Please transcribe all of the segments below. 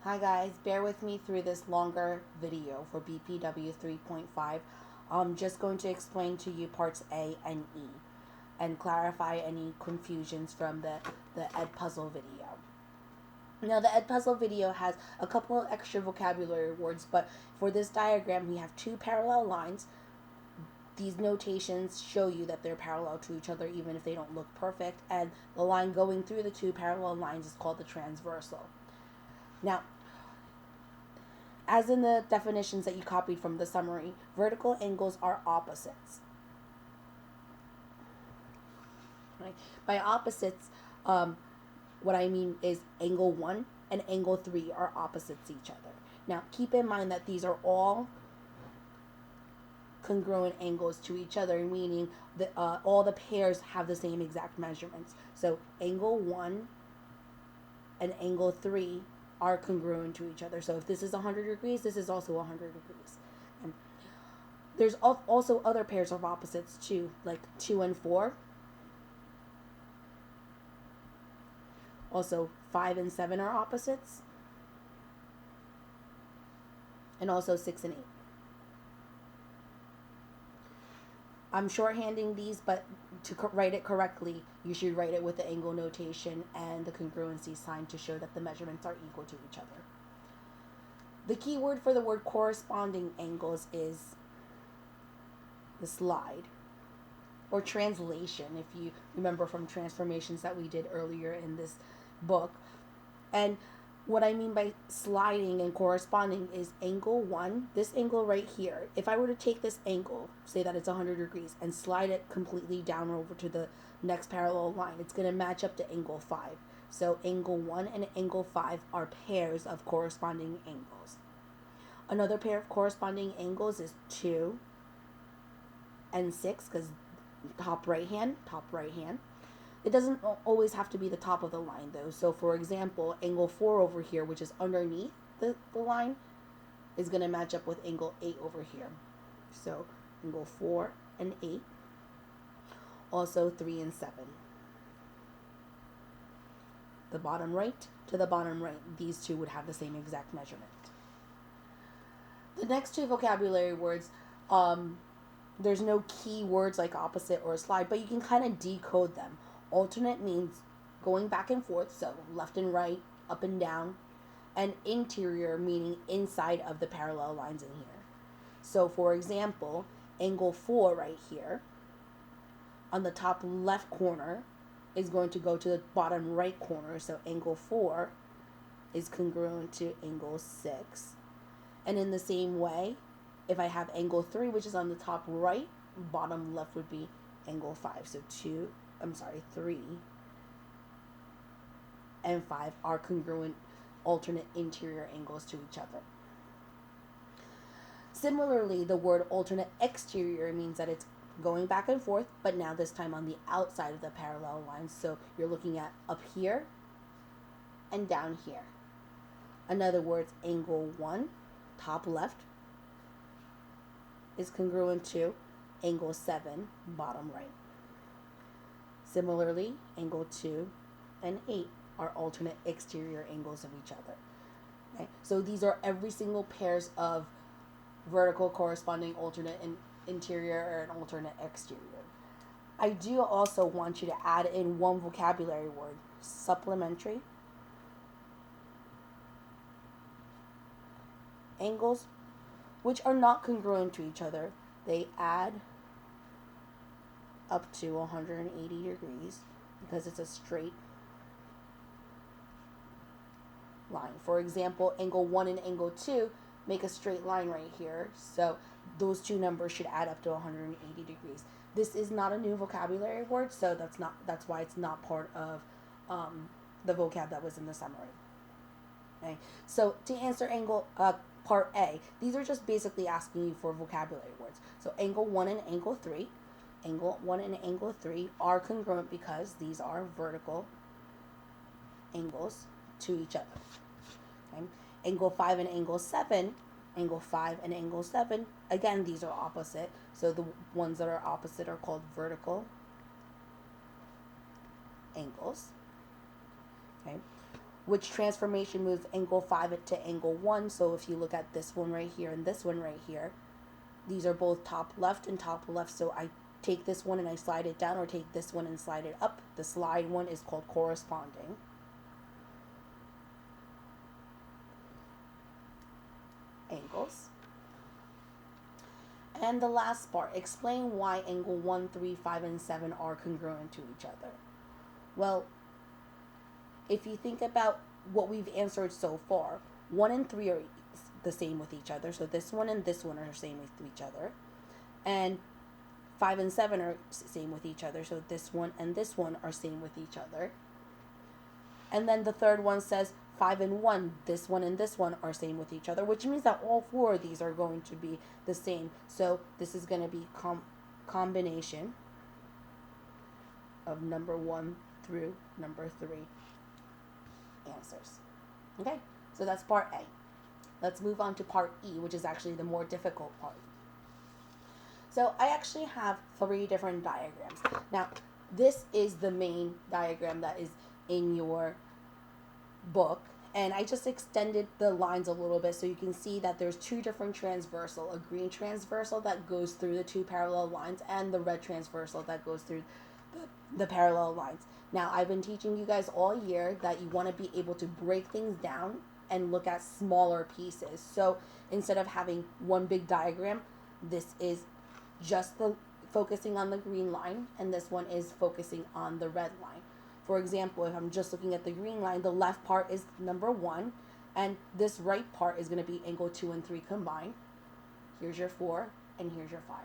Hi guys, bear with me through this longer video for BPW 3.5. I'm just going to explain to you parts A and E and clarify any confusions from the Ed Puzzle video. Now the Ed Puzzle video has a couple of extra vocabulary words, but for this diagram we have two parallel lines. These notations show you that they're parallel to each other even if they don't look perfect, and the line going through the two parallel lines is called the transversal. Now, as in the definitions that you copied from the summary, vertical angles are opposites. Right? By opposites, what I mean is angle 1 and angle 3 are opposites each other. Now, keep in mind that these are all congruent angles to each other, meaning that all the pairs have the same exact measurements. So angle 1 and angle 3 are congruent to each other. So if this is 100 degrees, this is also 100 degrees. And there's also other pairs of opposites too, like 2 and 4. Also 5 and 7 are opposites. And also 6 and 8. I'm shorthanding these, but to write it correctly, you should write it with the angle notation and the congruency sign to show that the measurements are equal to each other. The key word for the word corresponding angles is the slide, or translation, if you remember from transformations that we did earlier in this book. And what I mean by sliding and corresponding is angle 1, this angle right here. If I were to take this angle, say that it's 100 degrees, and slide it completely down over to the next parallel line, it's going to match up to angle 5. So angle 1 and angle 5 are pairs of corresponding angles. Another pair of corresponding angles is 2 and 6, because top right hand, top right hand. It doesn't always have to be the top of the line though. So for example, angle 4 over here, which is underneath the line, is going to match up with angle 8 over here. So angle 4 and 8. Also 3 and 7. The bottom right to the bottom right, these two would have the same exact measurement. The next two vocabulary words, there's no key words like opposite or slide, but you can kind of decode them. Alternate means going back and forth, so left and right, up and down, and interior meaning inside of the parallel lines in here. So for example, angle 4 right here on the top left corner is going to go to the bottom right corner, so angle 4 is congruent to angle 6. And in the same way, if I have angle 3, which is on the top right, bottom left would be angle 5. So 3 and 5 are congruent alternate interior angles to each other. Similarly, the word alternate exterior means that it's going back and forth, but now this time on the outside of the parallel lines. So you're looking at up here and down here. In other words, angle 1, top left, is congruent to angle 7, bottom right. Similarly, angle 2 and 8 are alternate exterior angles of each other. Okay? So these are every single pairs of vertical corresponding alternate interior and alternate exterior. I do also want you to add in one vocabulary word, supplementary. Angles which are not congruent to each other, they add up to 180 degrees because it's a straight line. For example, angle 1 and angle 2 make a straight line right here, so those two numbers should add up to 180 degrees. This is not a new vocabulary word, so that's why it's not part of the vocab that was in the summary. Okay, so to answer part A, these are just basically asking you for vocabulary words. So angle 1 and angle 3. Angle 1 and angle 3 are congruent because these are vertical angles to each other. Okay? Angle 5 and angle 7. Angle 5 and angle 7. Again, these are opposite. So the ones that are opposite are called vertical angles. Okay? which transformation moves angle 5 to angle 1. So if you look at this one right here and this one right here, these are both top left and top left. So I take this one and I slide it down, or take this one and slide it up. The slide one is called corresponding. Angles. And the last part, explain why angle 1, 3, 5, and 7 are congruent to each other. Well, if you think about what we've answered so far, 1 and 3 are the same with each other. So this one and this one are the same with each other. And 5 and 7 are same with each other. So this one and this one are same with each other. And then the third one says 5 and 1, this one and this one are same with each other, which means that all 4 of these are going to be the same. So this is going to be combination of number 1 through number 3 answers. Okay, so that's part A. Let's move on to part E, which is actually the more difficult part. So I actually have 3 different diagrams. Now, this is the main diagram that is in your book, and I just extended the lines a little bit so you can see that there's 2 different transversal, a green transversal that goes through the 2 parallel lines, and the red transversal that goes through the parallel lines. Now, I've been teaching you guys all year that you want to be able to break things down and look at smaller pieces. So instead of having one big diagram, this is just focusing on the green line, and this one is focusing on the red line. For example, if I'm just looking at the green line, the left part is number 1, and this right part is going to be angle 2 and 3 combined. Here's your 4, and here's your 5.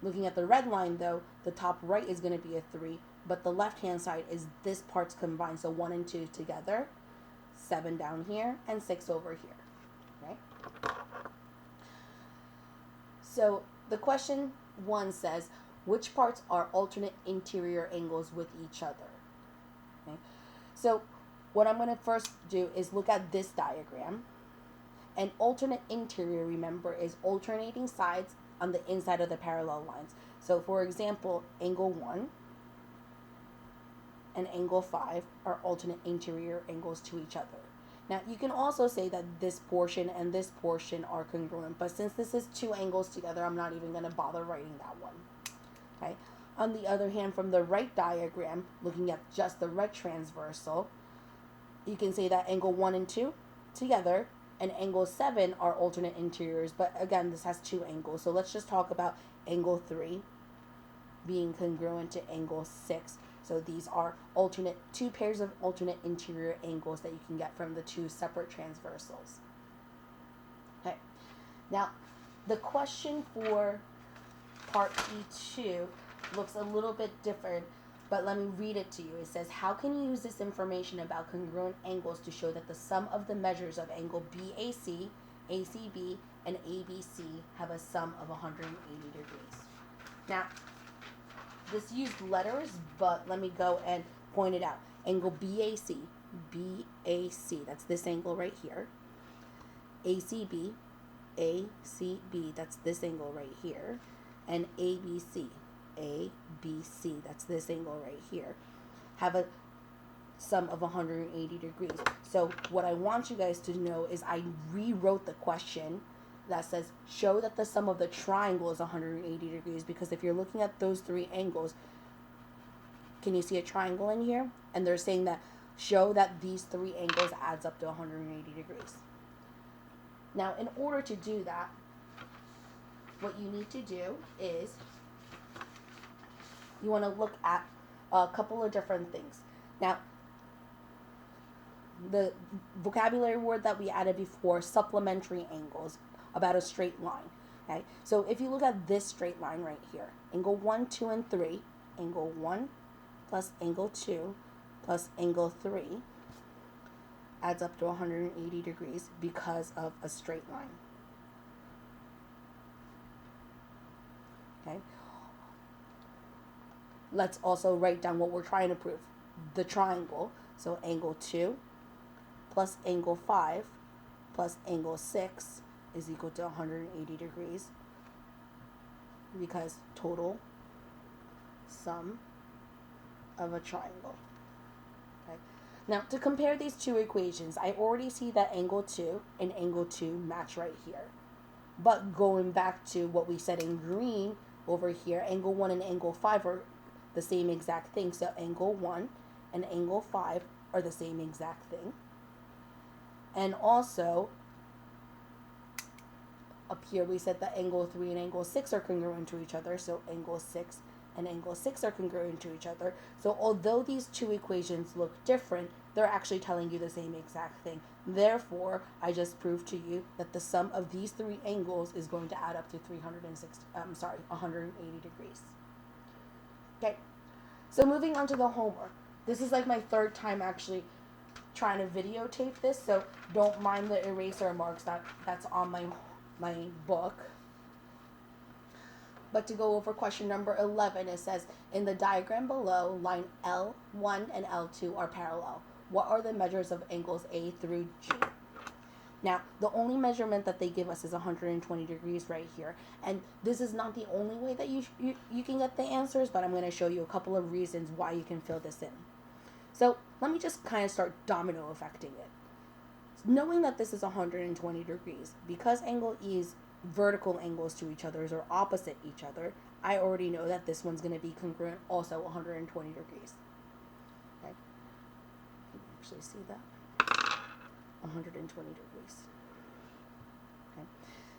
Looking at the red line, though, the top right is going to be a 3, but the left-hand side is this part's combined, so 1 and 2 together, 7 down here, and 6 over here, right? So the question 1 says, which parts are alternate interior angles with each other? Okay. So what I'm going to first do is look at this diagram. And alternate interior, remember, is alternating sides on the inside of the parallel lines. So for example, angle 1 and angle 5 are alternate interior angles to each other. Now, you can also say that this portion and this portion are congruent, but since this is 2 angles together, I'm not even going to bother writing that one. Okay. On the other hand, from the right diagram, looking at just the red transversal, you can say that angle 1 and 2 together and angle 7 are alternate interiors, but again, this has 2 angles. So let's just talk about angle 3 being congruent to angle 6. So these are 2 pairs of alternate interior angles that you can get from the 2 separate transversals. Okay. Now, the question for part E2 looks a little bit different, but let me read it to you. It says, how can you use this information about congruent angles to show that the sum of the measures of angle BAC, ACB, and ABC have a sum of 180 degrees? Now, this used letters, but let me go and point it out. Angle BAC, that's this angle right here. ACB, that's this angle right here. And ABC, that's this angle right here, have a sum of 180 degrees. So what I want you guys to know is I rewrote the question that says, show that the sum of the triangle is 180 degrees, because if you're looking at those 3 angles, can you see a triangle in here? And they're saying that show that these 3 angles adds up to 180 degrees. Now, in order to do that, what you need to do is you want to look at a couple of different things. Now, the vocabulary word that we added before, supplementary angles, about a straight line. Okay, so if you look at this straight line right here, angle 1, 2, and 3, angle 1 plus angle 2 plus angle 3 adds up to 180 degrees because of a straight line. Okay. Let's also write down what we're trying to prove. The triangle, so angle 2 plus angle 5 plus angle 6 is equal to 180 degrees, because total sum of a triangle. Okay. Now, to compare these two equations, I already see that angle 2 and angle 2 match right here. But going back to what we said in green over here, angle 1 and angle 5 are the same exact thing. So angle 1 and angle 5 are the same exact thing. And also, up here we said that angle 3 and angle 6 are congruent to each other. So angle 6 and angle 6 are congruent to each other. So although these two equations look different, they're actually telling you the same exact thing. Therefore, I just proved to you that the sum of these three angles is going to add up to 180 degrees. Okay, so moving on to the homework. This is like my third time actually trying to videotape this, so don't mind the eraser marks that's on my book. But to go over question number 11, it says, in the diagram below, line L1 and L2 are parallel. What are the measures of angles A through G? Now, the only measurement that they give us is 120 degrees right here. And this is not the only way that you can get the answers, but I'm going to show you a couple of reasons why you can fill this in. So let me just kind of start domino affecting it. Knowing that this is 120 degrees, because angle E's vertical angles to each other or opposite each other, I already know that this one's going to be congruent also 120 degrees. Okay. You can actually see that. 120 degrees. Okay.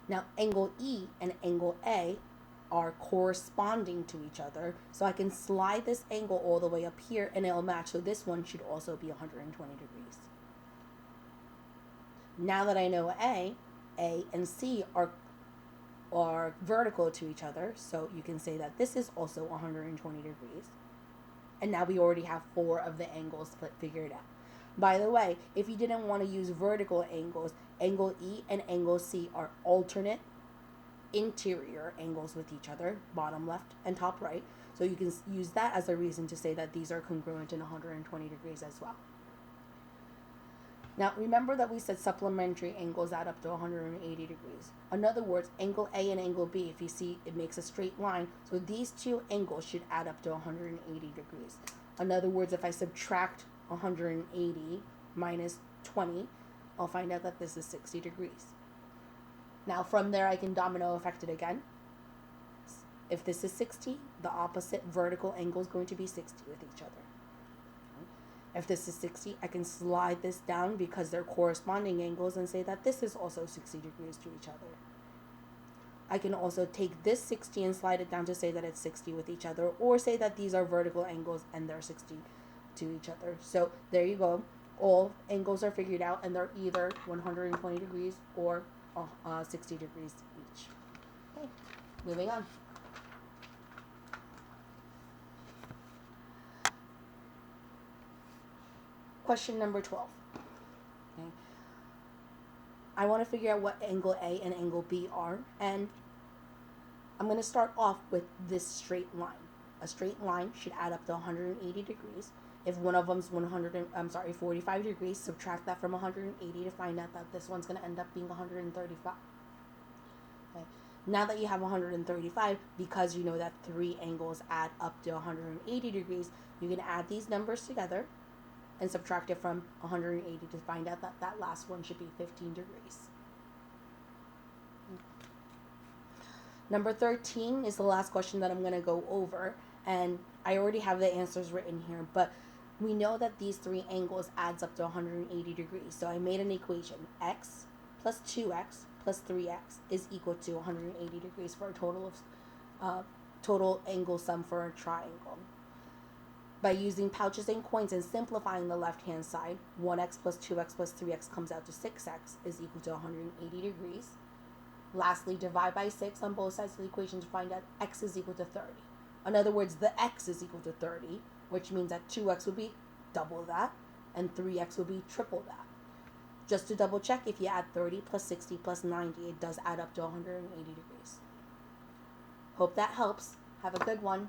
Now, angle E and angle A are corresponding to each other, so I can slide this angle all the way up here and it'll match. So this one should also be 120 degrees. Now that I know A and C are vertical to each other, so you can say that this is also 120 degrees. And now we already have 4 of the angles figured out. By the way, if you didn't want to use vertical angles, angle E and angle C are alternate interior angles with each other, bottom left and top right. So you can use that as a reason to say that these are congruent in 120 degrees as well. Now, remember that we said supplementary angles add up to 180 degrees. In other words, angle A and angle B, if you see, it makes a straight line. So these two angles should add up to 180 degrees. In other words, if I subtract 180 minus 20, I'll find out that this is 60 degrees. Now, from there, I can domino affect it again. If this is 60, the opposite vertical angle is going to be 60 with each other. If this is 60, I can slide this down because they're corresponding angles and say that this is also 60 degrees to each other. I can also take this 60 and slide it down to say that it's 60 with each other, or say that these are vertical angles and they're 60 to each other. So there you go. All angles are figured out and they're either 120 degrees or 60 degrees each. Okay, moving on. Question number 12. Okay. I want to figure out what angle A and angle B are, and I'm going to start off with this straight line. A straight line should add up to 180 degrees. If one of them's 45 degrees, subtract that from 180 to find out that this one's going to end up being 135. Okay. Now that you have 135, because you know that 3 angles add up to 180 degrees, you can add these numbers together and subtract it from 180 to find out that that last one should be 15 degrees. Number 13 is the last question that I'm going to go over, and I already have the answers written here, but we know that these 3 angles adds up to 180 degrees. So I made an equation. X plus 2x plus 3x is equal to 180 degrees for a total of total angle sum for a triangle. By using pouches and coins and simplifying the left-hand side, 1x plus 2x plus 3x comes out to 6x is equal to 180 degrees. Lastly, divide by 6 on both sides of the equation to find out x is equal to 30. In other words, the x is equal to 30, which means that 2x would be double that, and 3x would be triple that. Just to double check, if you add 30 plus 60 plus 90, it does add up to 180 degrees. Hope that helps. Have a good one.